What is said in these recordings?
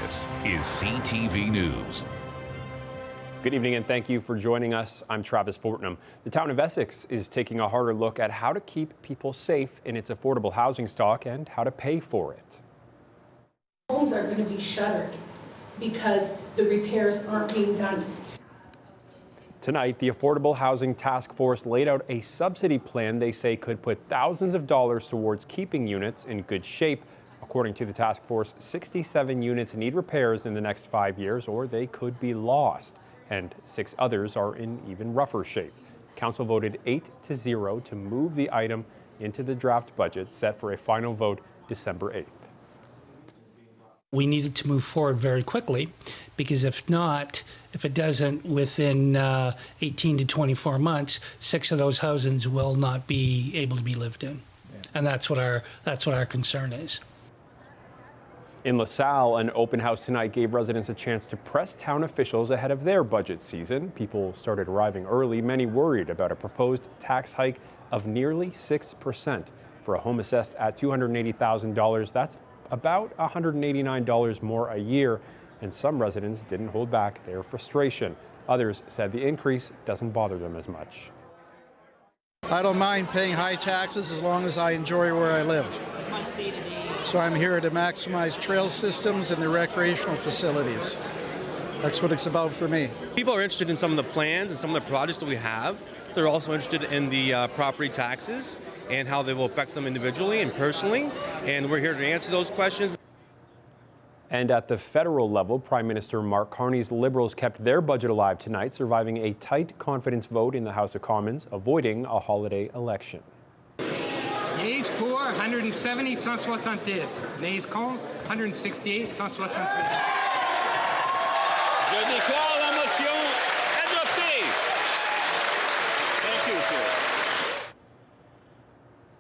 This is CTV News. Good evening and thank you for joining us. I'm Travis Fortnum. The town of Essex is taking a harder look at how to keep people safe in its affordable housing stock and how to pay for it. Homes are going to be shuttered because the repairs aren't being done. Tonight, the Affordable Housing Task Force laid out a subsidy plan they say could put thousands of dollars towards keeping units in good shape. According to the task force, 67 units need repairs in the next 5 years or they could be lost, and 6 others are in even rougher shape. Council voted 8-0 to move the item into the draft budget set for a final vote December 8th. We needed to move forward very quickly because if not, if it doesn't within 18 to 24 months, 6 of those housings will not be able to be lived in. And that's what our concern is. In LaSalle, an open house tonight gave residents a chance to press town officials ahead of their budget season. People started arriving early, many worried about a proposed tax hike of nearly 6%. For a home assessed at $280,000, that's about $189 more a year, and some residents didn't hold back their frustration. Others said the increase doesn't bother them as much. I don't mind paying high taxes as long as I enjoy where I live. So I'm here to maximize trail systems and the recreational facilities. That's what it's about for me. People are interested in some of the plans and some of the projects that we have. They're also interested in the property taxes and how they will affect them individually and personally. And we're here to answer those questions. And at the federal level, Prime Minister Mark Carney's Liberals kept their budget alive tonight, surviving a tight confidence vote in the House of Commons, avoiding a holiday election. Yeas pour 170, 170. Nays contre 168, 163. Je déclare la motion adoptée. Thank you, sir.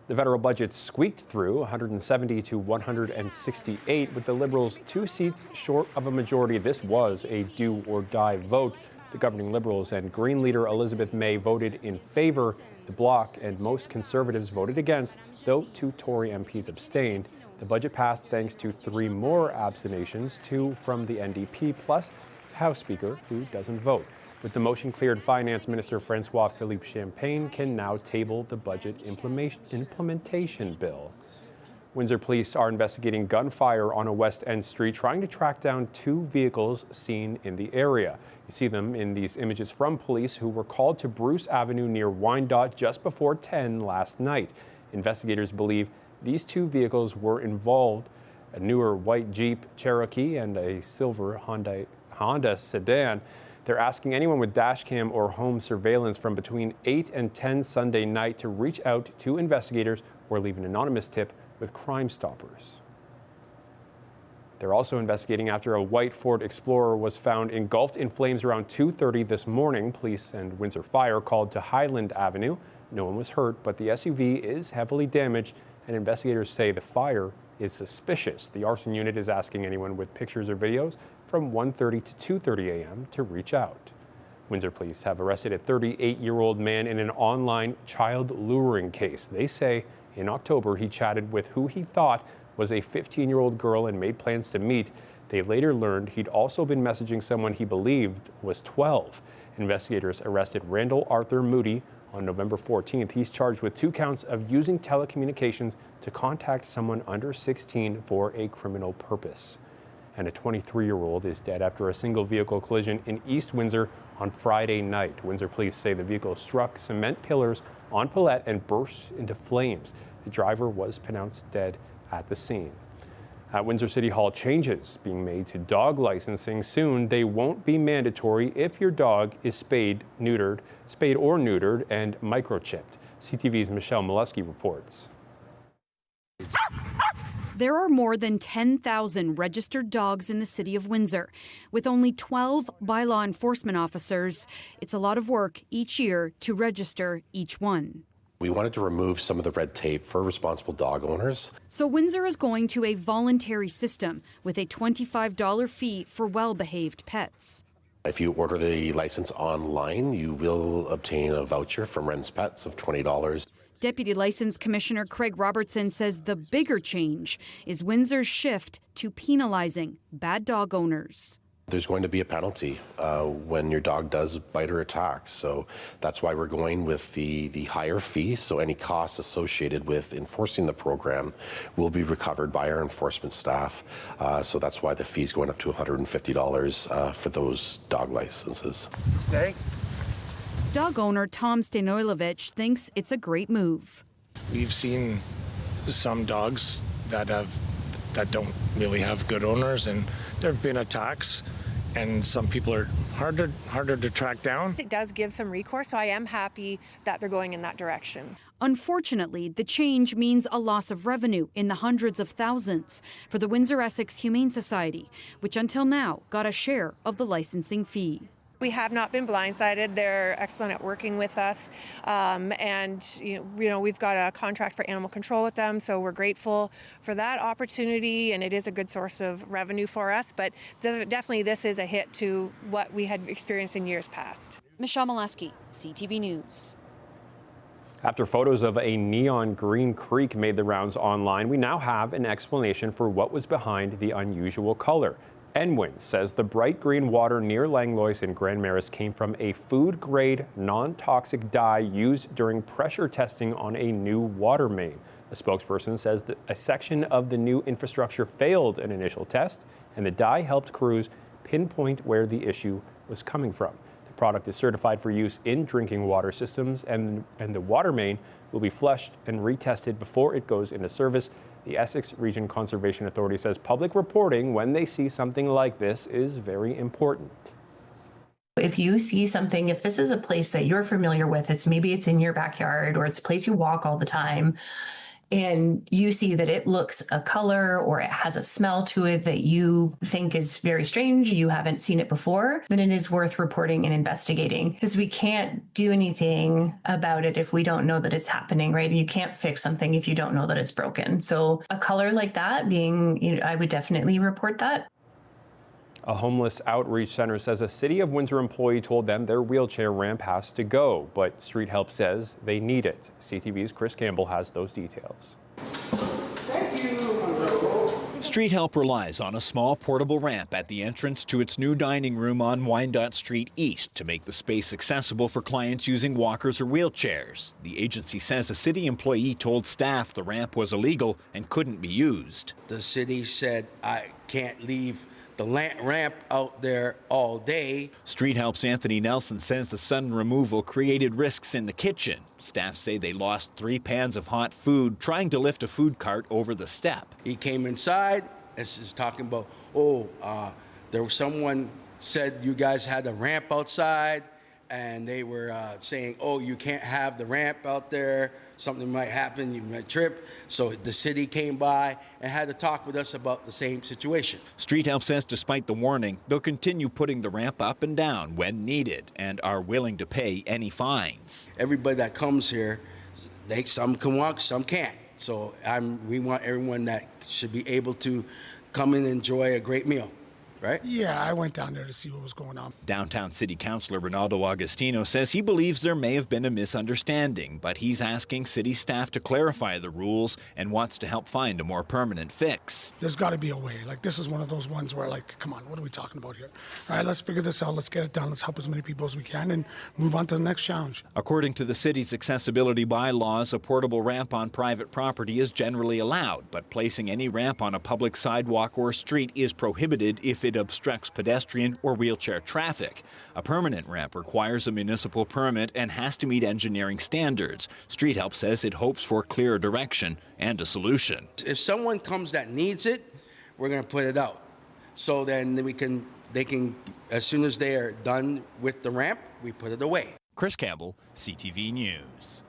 The federal budget squeaked through 170 to 168, with the Liberals 2 seats short of a majority. This was a do-or-die vote. The governing Liberals and Green leader Elizabeth May voted in favor. The Bloc and most Conservatives voted against, though 2 Tory MPs abstained. The budget passed thanks to 3 more abstentions, 2 from the NDP, plus the House Speaker, who doesn't vote. With the motion cleared, Finance Minister Francois-Philippe Champagne can now table the budget implementation bill. Windsor police are investigating gunfire on a West End street, trying to track down 2 vehicles seen in the area. You see them in these images from police who were called to Bruce Avenue near Wyandotte just before 10 last night. Investigators believe these 2 vehicles were involved, a newer white Jeep Cherokee and a silver Honda sedan. They're asking anyone with dashcam or home surveillance from between 8 and 10 Sunday night to reach out to investigators or leave an anonymous tip with Crime Stoppers. They're also investigating after a white Ford Explorer was found engulfed in flames around 2:30 this morning. Police and Windsor Fire called to Highland Avenue. No one was hurt, but the SUV is heavily damaged, and investigators say the fire is suspicious. The arson unit is asking anyone with pictures or videos from 1:30 to 2:30 a.m. to reach out. Windsor police have arrested a 38-year-old man in an online child luring case. They say in October he chatted with who he thought was a 15-year-old girl and made plans to meet. They later learned he'd also been messaging someone he believed was 12. Investigators arrested Randall Arthur Moody on November 14th. He's charged with 2 counts of using telecommunications to contact someone under 16 for a criminal purpose. And a 23-year-old is dead after a single vehicle collision in East Windsor on Friday night. Windsor police say the vehicle struck cement pillars on Paulette and burst into flames. The driver was pronounced dead at the scene. At Windsor City Hall, changes being made to dog licensing soon. They won't be mandatory if your dog is spayed or neutered, and microchipped. CTV's Michelle Molesky reports. There are more than 10,000 registered dogs in the city of Windsor, with only 12 bylaw enforcement officers. It's a lot of work each year to register each one. We wanted to remove some of the red tape for responsible dog owners. So Windsor is going to a voluntary system with a $25 fee for well-behaved pets. If you order the license online, you will obtain a voucher from Ren's Pets of $20. Deputy License Commissioner Craig Robertson says the bigger change is Windsor's shift to penalizing bad dog owners. There's going to be a penalty when your dog does bite or attack. So that's why we're going with the higher fee. So any costs associated with enforcing the program will be recovered by our enforcement staff. So that's why the fee is going up to $150 for those dog licenses. Stay. Dog owner Tom Stanoilovich thinks it's a great move. We've seen some dogs that don't really have good owners, and there have been attacks, and some people are harder to track down. It does give some recourse, so I am happy that they're going in that direction. Unfortunately, the change means a loss of revenue in the hundreds of thousands for the Windsor Essex Humane Society, which until now got a share of the licensing fee. We have not been blindsided. They're excellent at working with us, and you know we've got a contract for animal control with them, so we're grateful for that opportunity, and it is a good source of revenue for us. But definitely, this is a hit to what we had experienced in years past. Michelle Molesky, CTV News. After photos of a neon green creek made the rounds online, we now have an explanation for what was behind the unusual color. Enwin says the bright green water near Langlois in Grand Marais came from a food-grade, non-toxic dye used during pressure testing on a new water main. A spokesperson says that a section of the new infrastructure failed an initial test, and the dye helped crews pinpoint where the issue was coming from. The product is certified for use in drinking water systems, and the water main will be flushed and retested before it goes into service. The Essex Region Conservation Authority says public reporting when they see something like this is very important. If you see something, if this is a place that you're familiar with, maybe it's in your backyard or it's a place you walk all the time, and you see that it looks a color or it has a smell to it that you think is very strange, you haven't seen it before, then it is worth reporting and investigating, because we can't do anything about it if we don't know that it's happening, right? You can't fix something if you don't know that it's broken. So a color like that being, I would definitely report that. A homeless outreach center says a City of Windsor employee told them their wheelchair ramp has to go, but Street Help says they need it. CTV's Chris Campbell has those details. Thank you. Street Help relies on a small portable ramp at the entrance to its new dining room on Wyandotte Street East to make the space accessible for clients using walkers or wheelchairs. The agency says a city employee told staff the ramp was illegal and couldn't be used. The city said, I can't leave the ramp out there all day. Street Help's Anthony Nelson says the sudden removal created risks in the kitchen. Staff say they lost 3 pans of hot food trying to lift a food cart over the step. He came inside and is talking about, there was someone said you guys had a ramp outside, and they were saying, you can't have the ramp out there. Something might happen, you might trip. So the city came by and had to talk with us about the same situation. Street Help says despite the warning, they'll continue putting the ramp up and down when needed and are willing to pay any fines. Everybody that comes here, some can walk, some can't. So we want everyone that should be able to come and enjoy a great meal. Right? Yeah, I went down there to see what was going on. Downtown City Councilor Ronaldo Agostino says he believes there may have been a misunderstanding, but he's asking city staff to clarify the rules and wants to help find a more permanent fix. There's got to be a way. Like, this is one of those ones where, like, come on, what are we talking about here? All right, let's figure this out. Let's get it done. Let's help as many people as we can and move on to the next challenge. According to the city's accessibility bylaws, a portable ramp on private property is generally allowed, but placing any ramp on a public sidewalk or street is prohibited if it obstructs pedestrian or wheelchair traffic. A permanent ramp requires a municipal permit and has to meet engineering standards. Street Help says it hopes for clear direction and a solution. If someone comes that needs it, we're going to put it out. So then they can, as soon as they are done with the ramp, we put it away. Chris Campbell, CTV News.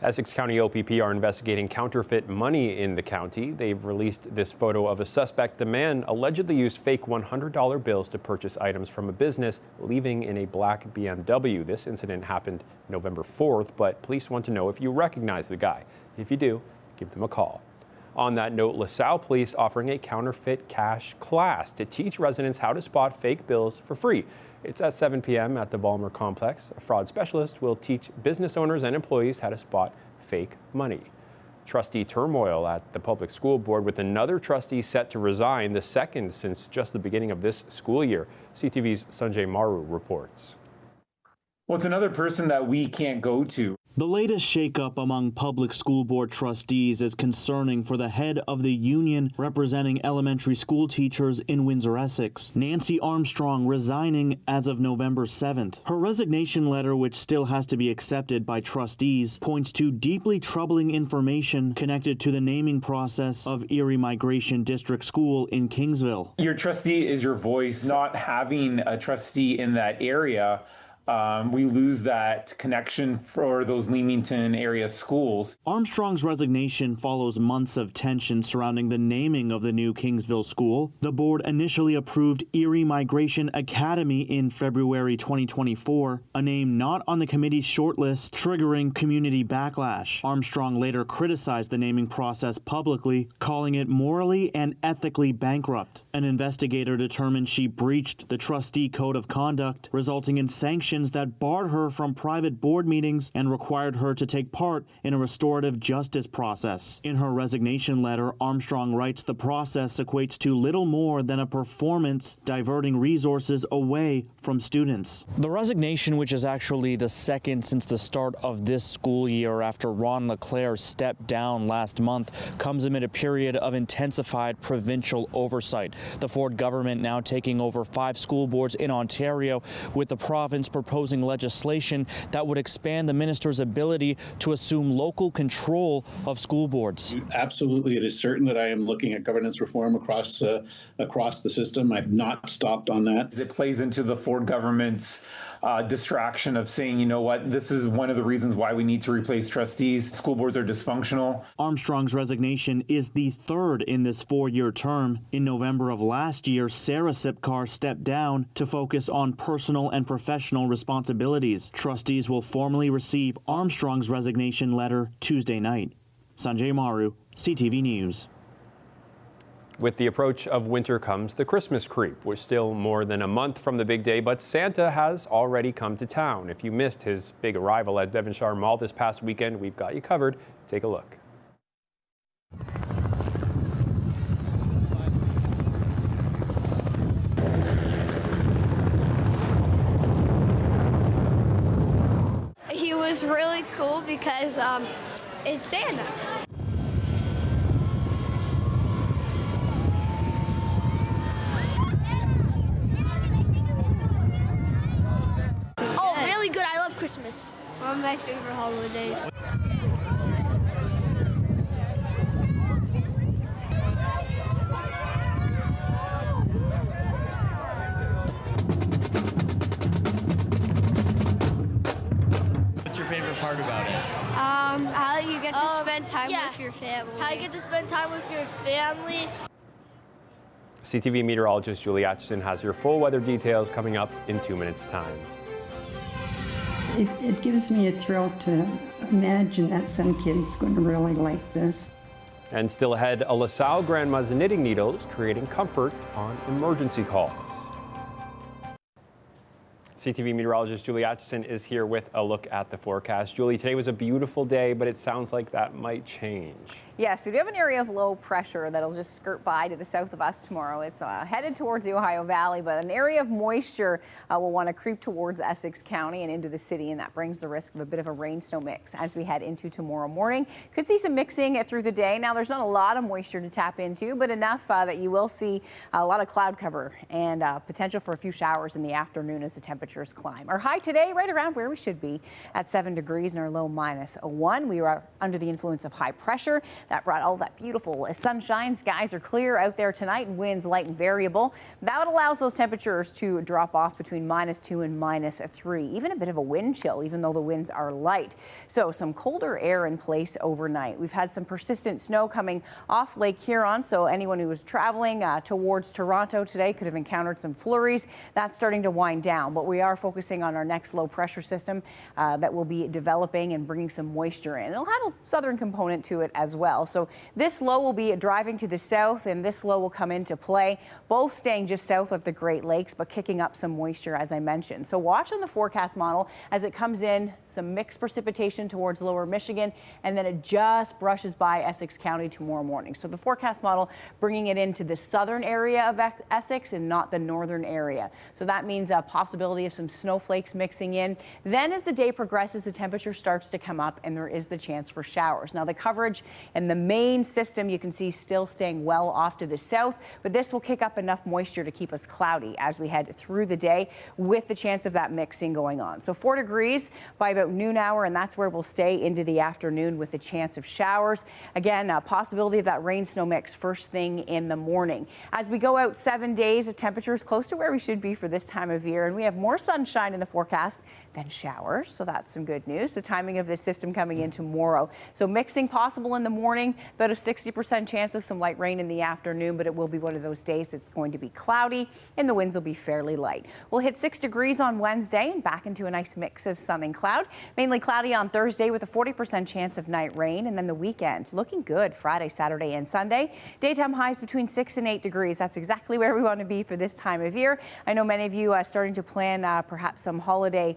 Essex County OPP are investigating counterfeit money in the county. They've released this photo of a suspect. The man allegedly used fake $100 bills to purchase items from a business, leaving in a black BMW. This incident happened November 4th, but police want to know if you recognize the guy. If you do, give them a call. On that note, LaSalle police offering a counterfeit cash class to teach residents how to spot fake bills for free. It's at 7 p.m. at the Vollmer complex. A fraud specialist will teach business owners and employees how to spot fake money. Trustee turmoil at the public school board, with another trustee set to resign, the second since just the beginning of this school year. CTV's Sanjay Maru reports. Well, it's another person that we can't go to. The latest shakeup among public school board trustees is concerning for the head of the union representing elementary school teachers in Windsor, Essex, Nancy Armstrong, resigning as of November 7th. Her resignation letter, which still has to be accepted by trustees, points to deeply troubling information connected to the naming process of Erie Migration District School in Kingsville. Your trustee is your voice. Not having a trustee in that area, we lose that connection for those Leamington area schools. Armstrong's resignation follows months of tension surrounding the naming of the new Kingsville school. The board initially approved Erie Migration Academy in February 2024, a name not on the committee's shortlist, triggering community backlash. Armstrong later criticized the naming process publicly, calling it morally and ethically bankrupt. An investigator determined she breached the trustee code of conduct, resulting in sanctions that barred her from private board meetings and required her to take part in a restorative justice process. In her resignation letter, Armstrong writes the process equates to little more than a performance, diverting resources away from students. The resignation, which is actually the second since the start of this school year after Ron LeClaire stepped down last month, comes amid a period of intensified provincial oversight. The Ford government now taking over 5 school boards in Ontario, with the province proposing legislation that would expand the minister's ability to assume local control of school boards. Absolutely, it is certain that I am looking at governance reform across the system. I've not stopped on that. It plays into the Ford government's distraction of saying, you know what, this is one of the reasons why we need to replace trustees. School boards are dysfunctional. Armstrong's resignation is the third in this 4-year term. In November of last year, Sarah Sipkar stepped down to focus on personal and professional responsibilities. Trustees will formally receive Armstrong's resignation letter Tuesday night. Sanjay Maru, CTV News. With the approach of winter comes the Christmas creep. We're still more than a month from the big day, but Santa has already come to town. If you missed his big arrival at Devonshire Mall this past weekend, we've got you covered. Take a look. He was really cool because it's Santa. Good. I love Christmas. One of my favorite holidays. What's your favorite part about it? How you get to spend time with your family. How you get to spend time with your family. CTV meteorologist Julie Atchison has your full weather details coming up in 2 minutes' time. It gives me a thrill to imagine that some kid's going to really like this. And still ahead, a LaSalle grandma's knitting needles creating comfort on emergency calls. CTV meteorologist Julie Atchison is here with a look at the forecast. Julie, today was a beautiful day, but it sounds like that might change. Yes, we do have an area of low pressure that'll just skirt by to the south of us tomorrow. It's headed towards the Ohio Valley, but an area of moisture will want to creep towards Essex County and into the city, and that brings the risk of a bit of a rain-snow mix as we head into tomorrow morning. Could see some mixing through the day. Now, there's not a lot of moisture to tap into, but enough that you will see a lot of cloud cover and potential for a few showers in the afternoon as the temperatures climb. Our high today, right around where we should be at 7 degrees, and our low -1. We were under the influence of high pressure. That brought all that beautiful sunshine. Skies are clear out there tonight, and winds light and variable. That allows those temperatures to drop off between -2 and -3. Even a bit of a wind chill, even though the winds are light. So some colder air in place overnight. We've had some persistent snow coming off Lake Huron, so anyone who was traveling towards Toronto today could have encountered some flurries. That's starting to wind down, but we are focusing on our next low pressure system that will be developing and bringing some moisture in. It'll have a southern component to it as well. So this low will be driving to the south, and this low will come into play, both staying just south of the Great Lakes, but kicking up some moisture, as I mentioned. So watch on the forecast model as it comes in some mixed precipitation towards lower Michigan, and then it just brushes by Essex County tomorrow morning. So the forecast model bringing it into the southern area of Essex and not the northern area. So that means a possibility of some snowflakes mixing in. Then as the day progresses, the temperature starts to come up and there is the chance for showers. Now the coverage and the main system you can see still staying well off to the south, but this will kick up enough moisture to keep us cloudy as we head through the day with the chance of that mixing going on. So 4 degrees by about noon hour, and that's where we'll stay into the afternoon with the chance of showers. Again, a possibility of that rain snow mix first thing in the morning. As we go out 7 days, the temperature is close to where we should be for this time of year, and we have more sunshine in the forecast than showers, so that's some good news. The timing of this system coming in tomorrow. So mixing possible in the morning, about a 60% chance of some light rain in the afternoon, but it will be one of those days that's going to be cloudy and the winds will be fairly light. We'll hit 6 degrees on Wednesday and back into a nice mix of sun and cloud. Mainly cloudy on Thursday with a 40% chance of night rain, and then the weekend looking good Friday, Saturday, and Sunday. Daytime highs between 6 and 8 degrees. That's exactly where we want to be for this time of year. I know many of you are starting to plan perhaps some holiday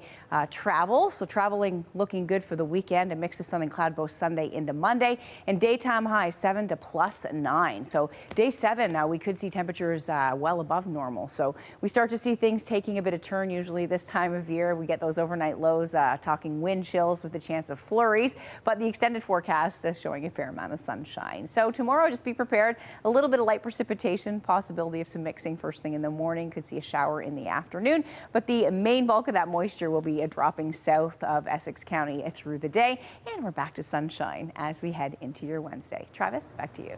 travel. So traveling looking good for the weekend. A mix of sun and cloud both Sunday into Monday, and daytime highs 7 to +9. So day 7 now we could see temperatures well above normal. So we start to see things taking a bit of turn usually this time of year. We get those overnight lows talking wind chills with the chance of flurries, but the extended forecast is showing a fair amount of sunshine. So tomorrow just be prepared. A little bit of light precipitation, possibility of some mixing first thing in the morning. Could see a shower in the afternoon, but the main bulk of that moisture will be dropping south of Essex County through the day, and we're back to sunshine as we head into your Wednesday. Travis, back to you.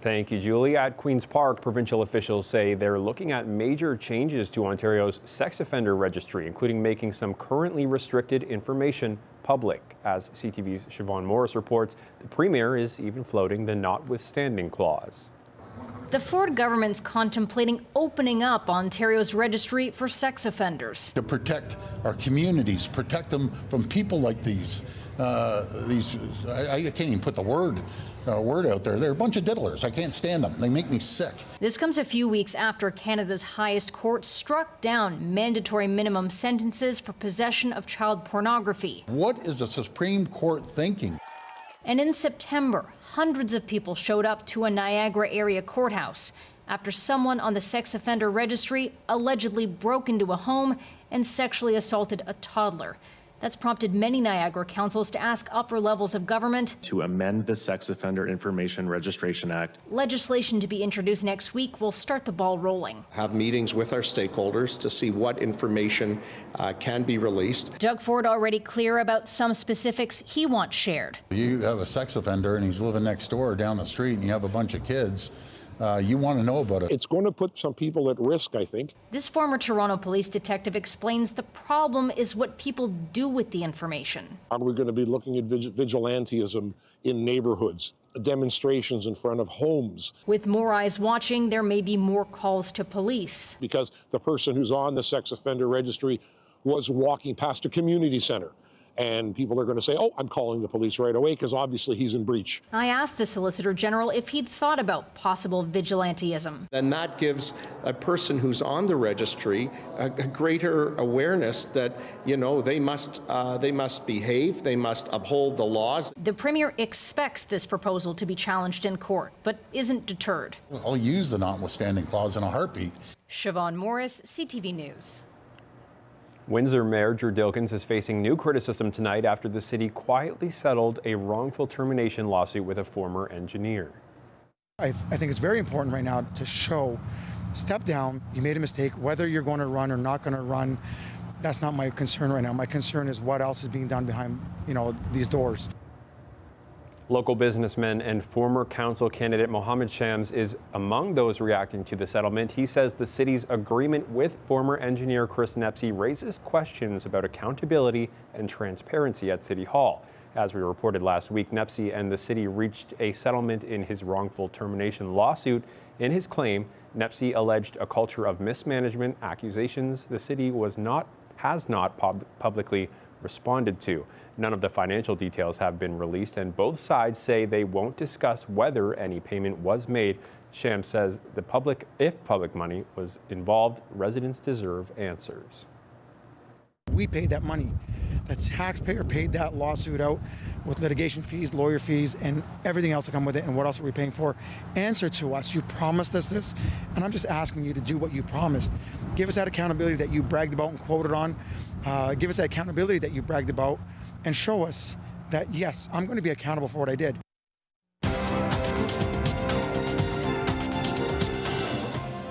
Thank you, Julie. At Queen's Park, provincial officials say they're looking at major changes to Ontario's sex offender registry, including making some currently restricted information public. As CTV's Siobhan Morris reports, the Premier is even floating the notwithstanding clause. The Ford government's contemplating opening up Ontario's registry for sex offenders. To protect our communities, protect them from people like these. I can't even put the word out there. They're a bunch of diddlers. I can't stand them. They make me sick. This comes a few weeks after Canada's highest court struck down mandatory minimum sentences for possession of child pornography. What is the Supreme Court thinking? And in September, hundreds of people showed up to a Niagara area courthouse after someone on the sex offender registry allegedly broke into a home and sexually assaulted a toddler. That's prompted many Niagara councils to ask upper levels of government to amend the Sex Offender Information Registration Act. Legislation to be introduced next week will start the ball rolling. Have meetings with our stakeholders to see what information can be released. Doug Ford already clear about some specifics he wants shared. You have a sex offender and he's living next door down the street and you have a bunch of kids. You want to know about it. It's going to put some people at risk, I think. This former Toronto police detective explains the problem is what people do with the information. Are we going to be looking at vigilantism in neighborhoods, demonstrations in front of homes? With more eyes watching, there may be more calls to police. Because the person who's on the sex offender registry was walking past a community center. And people are going to say, oh, I'm calling the police right away because obviously he's in breach. I asked the Solicitor General if he'd thought about possible vigilantism. Then that gives a person who's on the registry a greater awareness that, you know, they must behave, they must uphold the laws. The Premier expects this proposal to be challenged in court, but isn't deterred. I'll use the notwithstanding clause in a heartbeat. Siobhan Morris, CTV News. Windsor Mayor Drew Dilkens is facing new criticism tonight after the city quietly settled a wrongful termination lawsuit with a former engineer. I think it's very important right now to show, step down, you made a mistake, whether you're going to run or not going to run, that's not my concern right now. My concern is what else is being done behind, these doors. Local businessman and former council candidate Mohammed Shams is among those reacting to the settlement. He says the city's agreement with former engineer Chris Nepsey raises questions about accountability and transparency at City Hall. As we reported last week, Nepsey and the city reached a settlement in his wrongful termination lawsuit. In his claim, Nepsey alleged a culture of mismanagement, accusations the city has not publicly responded to. None of the financial details have been released, and both sides say they won't discuss whether any payment was made. Shams says if public money was involved, residents deserve answers. We paid that money. The taxpayer paid that lawsuit out with litigation fees, lawyer fees, and everything else to come with it. And what else are we paying for? Answer to us. You promised us this, and I'm just asking you to do what you promised. Give us that accountability that you bragged about and quoted on. Give us that accountability that you bragged about, and show us that, yes, I'm going to be accountable for what I did.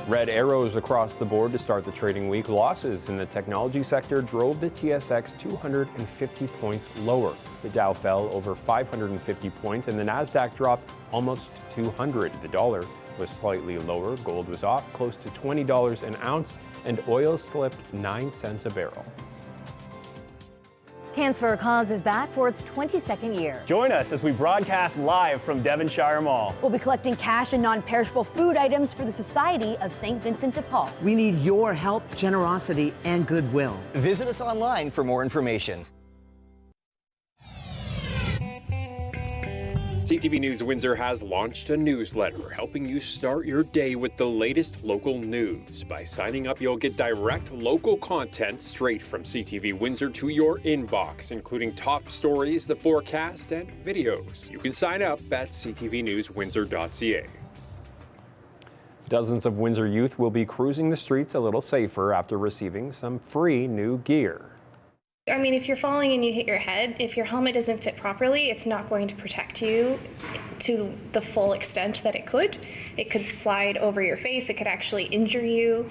Red arrows across the board to start the trading week. Losses in the technology sector drove the TSX 250 points lower. The Dow fell over 550 points and the Nasdaq dropped almost 200. The dollar was slightly lower. Gold was off close to $20 an ounce and oil slipped 9 cents a barrel. Cans for a Cause is back for its 22nd year. Join us as we broadcast live from Devonshire Mall. We'll be collecting cash and non-perishable food items for the Society of St. Vincent de Paul. We need your help, generosity, and goodwill. Visit us online for more information. CTV News Windsor has launched a newsletter helping you start your day with the latest local news. By signing up, you'll get direct local content straight from CTV Windsor to your inbox, including top stories, the forecast, and videos. You can sign up at ctvnewswindsor.ca. Dozens of Windsor youth will be cruising the streets a little safer after receiving some free new gear. I mean, if you're falling and you hit your head, if your helmet doesn't fit properly, it's not going to protect you to the full extent that it could. It could slide over your face. It could actually injure you.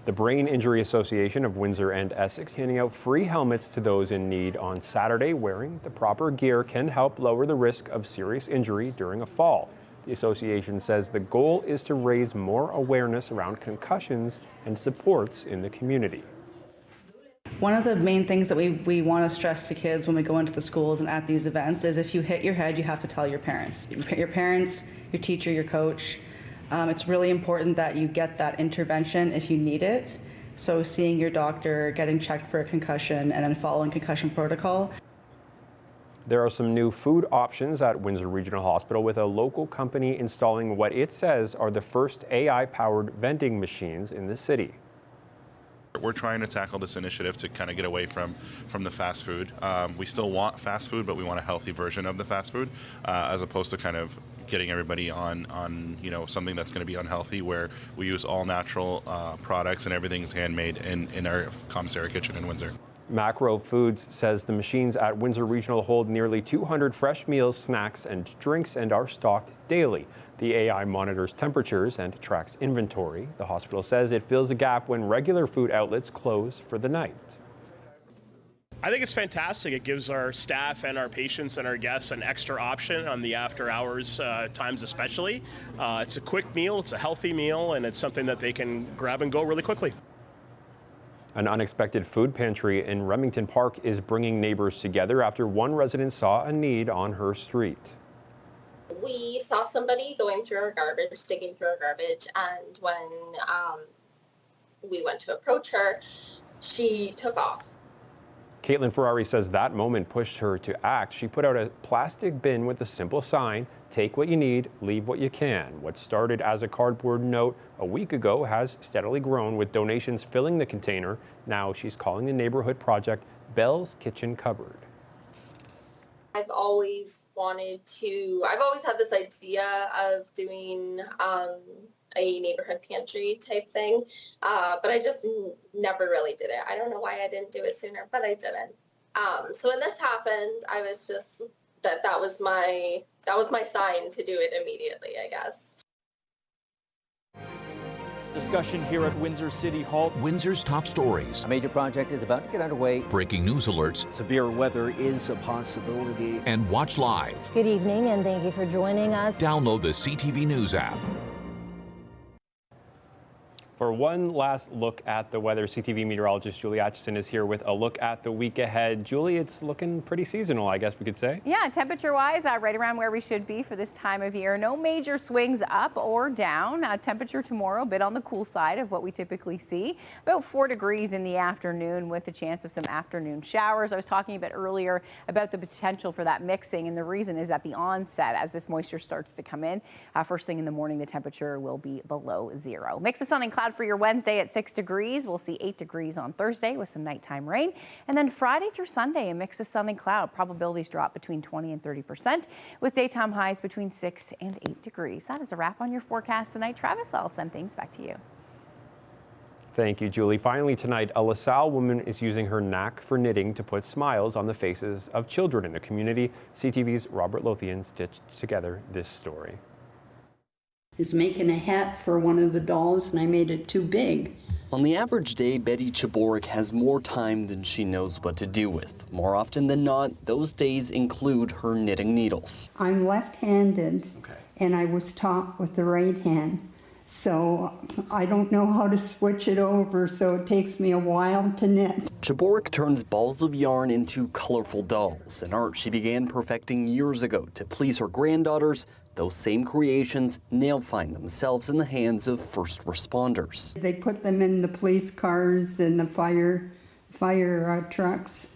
The Brain Injury Association of Windsor and Essex handing out free helmets to those in need on Saturday. Wearing the proper gear can help lower the risk of serious injury during a fall. The association says the goal is to raise more awareness around concussions and supports in the community. One of the main things that we want to stress to kids when we go into the schools and at these events is if you hit your head, you have to tell your parents. Your parents, your teacher, your coach. It's really important that you get that intervention if you need it. So seeing your doctor, getting checked for a concussion, and then following concussion protocol. There are some new food options at Windsor Regional Hospital with a local company installing what it says are the first AI-powered vending machines in the city. We're trying to tackle this initiative to kind of get away from the fast food. We still want fast food, but we want a healthy version of the fast food, as opposed to kind of getting everybody on something that's going to be unhealthy, where we use all natural products and everything's handmade in our commissary kitchen in Windsor. Macro Foods says the machines at Windsor Regional hold nearly 200 fresh meals, snacks, and drinks and are stocked daily. The AI monitors temperatures and tracks inventory. The hospital says it fills a gap when regular food outlets close for the night. I think it's fantastic. It gives our staff and our patients and our guests an extra option on the after hours times especially. It's a quick meal, it's a healthy meal, and it's something that they can grab and go really quickly. An unexpected food pantry in Remington Park is bringing neighbors together after one resident saw a need on her street. We saw somebody going through our garbage, digging through our garbage, and when we went to approach her, she took off. Caitlin Ferrari says that moment pushed her to act. She put out a plastic bin with a simple sign, "Take what you need, leave what you can." What started as a cardboard note a week ago has steadily grown, with donations filling the container. Now she's calling the neighborhood project Belle's Kitchen Cupboard. I've always had this idea of doing a neighborhood pantry type thing, but I just never really did it. I don't know why I didn't do it sooner, but I didn't. So when this happened, I was just that was my sign to do it immediately, I guess. Discussion here at Windsor City Hall. Windsor's top stories. A major project is about to get underway. Breaking news alerts. Severe weather is a possibility. And watch live. Good evening, and thank you for joining us. Download the CTV News app. For one last look at the weather, CTV meteorologist Julie Atchison is here with a look at the week ahead. Julie, it's looking pretty seasonal, I guess we could say. Yeah, temperature-wise, right around where we should be for this time of year. No major swings up or down. Temperature tomorrow, a bit on the cool side of what we typically see. About 4 degrees in the afternoon with a chance of some afternoon showers. I was talking a bit earlier about the potential for that mixing, and the reason is at the onset, as this moisture starts to come in, first thing in the morning, the temperature will be below 0. Mix the sun and cloud cloud for your Wednesday at 6 degrees. We'll see 8 degrees on Thursday with some nighttime rain. And then Friday through Sunday, a mix of sun and cloud. Probabilities drop between 20 and 30% with daytime highs between 6 and 8 degrees. That is a wrap on your forecast tonight. Travis, I'll send things back to you. Thank you, Julie. Finally tonight, a LaSalle woman is using her knack for knitting to put smiles on the faces of children in the community. CTV's Robert Lothian stitched together this story. Is making a hat for one of the dolls, and I made it too big. On the average day, Betty Chaborik has more time than she knows what to do with. More often than not, those days include her knitting needles. I'm left-handed, and I was taught with the right hand. So I don't know how to switch it over, so it takes me a while to knit. Chaborik turns balls of yarn into colorful dolls, an art she began perfecting years ago to please her granddaughters. Those same creations now find themselves in the hands of first responders. They put them in the police cars and the fire trucks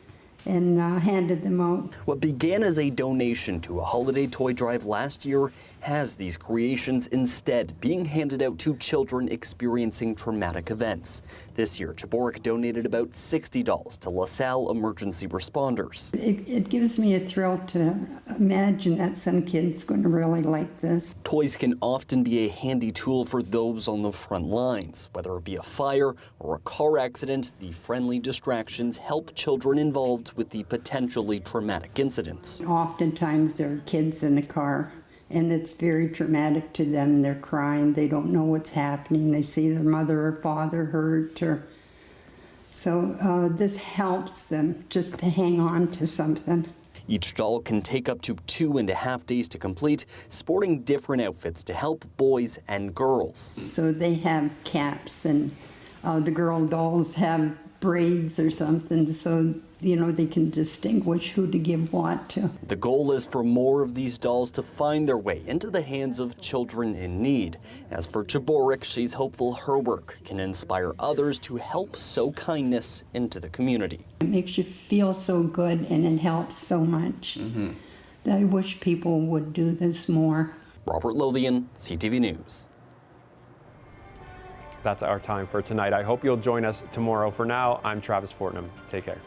and handed them out. What began as a donation to a holiday toy drive last year has these creations instead being handed out to children experiencing traumatic events. This year, Chaborik donated about 60 dolls to LaSalle emergency responders. It gives me a thrill to imagine that some kid's going to really like this. Toys can often be a handy tool for those on the front lines. Whether it be a fire or a car accident, the friendly distractions help children involved with the potentially traumatic incidents. Oftentimes there are kids in the car, and it's very traumatic to them. They're crying, they don't know what's happening, they see their mother or father hurt. So this helps them just to hang on to something. Each doll can take up to 2.5 days to complete, sporting different outfits to help boys and girls. So they have caps, and the girl dolls have braids or something, so they can distinguish who to give what to. The goal is for more of these dolls to find their way into the hands of children in need. As for Chaborik, she's hopeful her work can inspire others to help sow kindness into the community. It makes you feel so good, and it helps so much. I wish people would do this more. Robert Lothian, CTV News. That's our time for tonight. I hope you'll join us tomorrow. For now, I'm Travis Fortnum. Take care.